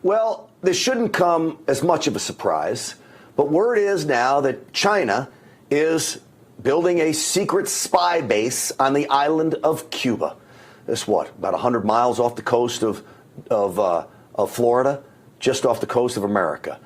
Well, this shouldn't come as much of a surprise, but word is now that China is building a secret spy base on the island of Cuba. This what, about 100 miles off the coast of Florida, just off the coast of America.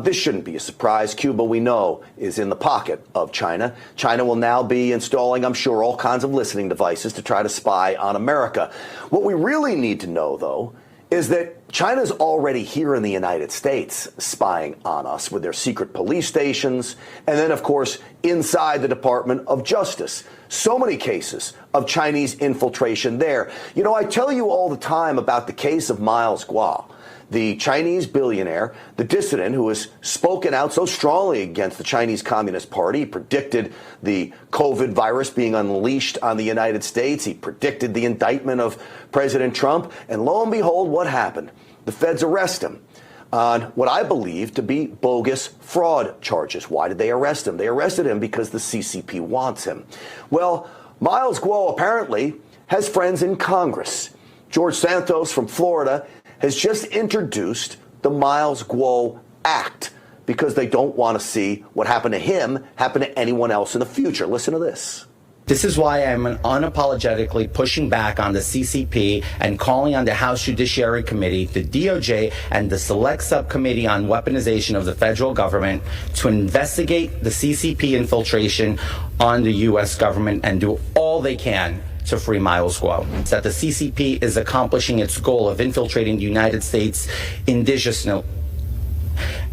This shouldn't be a surprise. Cuba, we know, is in the pocket of China. China will now be installing, I'm sure, all kinds of listening devices to try to spy on America. What we really need to know, though, is that China's already here in the United States spying on us with their secret police stations, and then, of course, inside the Department of Justice. So many cases of Chinese infiltration there. You know, I tell you all the time about the case of Miles Guo, the Chinese billionaire, the dissident who has spoken out so strongly against the Chinese Communist Party. He predicted the COVID virus being unleashed on the United States. He predicted the indictment of President Trump. And lo and behold, what happened? The feds arrest him on what I believe to be bogus fraud charges. Why did they arrest him? They arrested him because the CCP wants him. Well, Miles Guo apparently has friends in Congress. George Santos from Florida has just introduced the Miles Guo Act because they don't want to see what happened to him happen to anyone else in the future. Listen to this. This is why I'm unapologetically pushing back on the CCP and calling on the House Judiciary Committee, the DOJ, and the Select Subcommittee on weaponization of the federal government to investigate the CCP infiltration on the U.S. government and do all they can to free Miles Guo. That the CCP is accomplishing its goal of infiltrating the United States indigenously,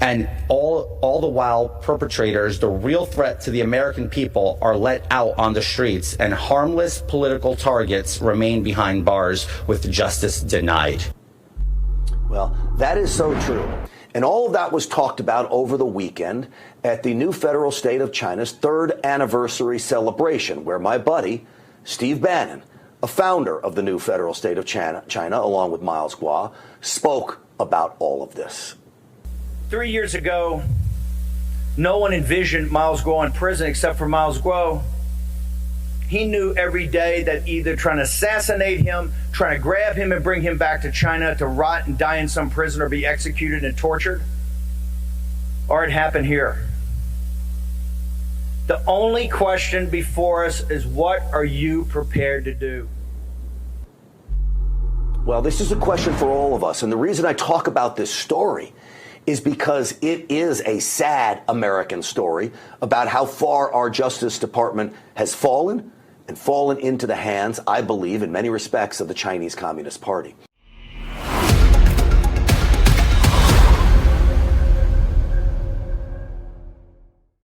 and all the while perpetrators, the real threat to the American people, are let out on the streets, and harmless political targets remain behind bars with justice denied. Well, that is so true. And all of that was talked about over the weekend at the new federal state of China's 3rd anniversary celebration, where my buddy Steve Bannon, a founder of the new federal state of China, along with Miles Guo, spoke about all of this. 3 years ago, no one envisioned Miles Guo in prison except for Miles Guo. He knew every day that either trying to assassinate him, trying to grab him and bring him back to China to rot and die in some prison or be executed and tortured, or it happened here. The only question before us is, what are you prepared to do? Well, this is a question for all of us. And the reason I talk about this story is because it is a sad American story about how far our Justice Department has fallen and fallen into the hands, I believe, in many respects, of the Chinese Communist Party.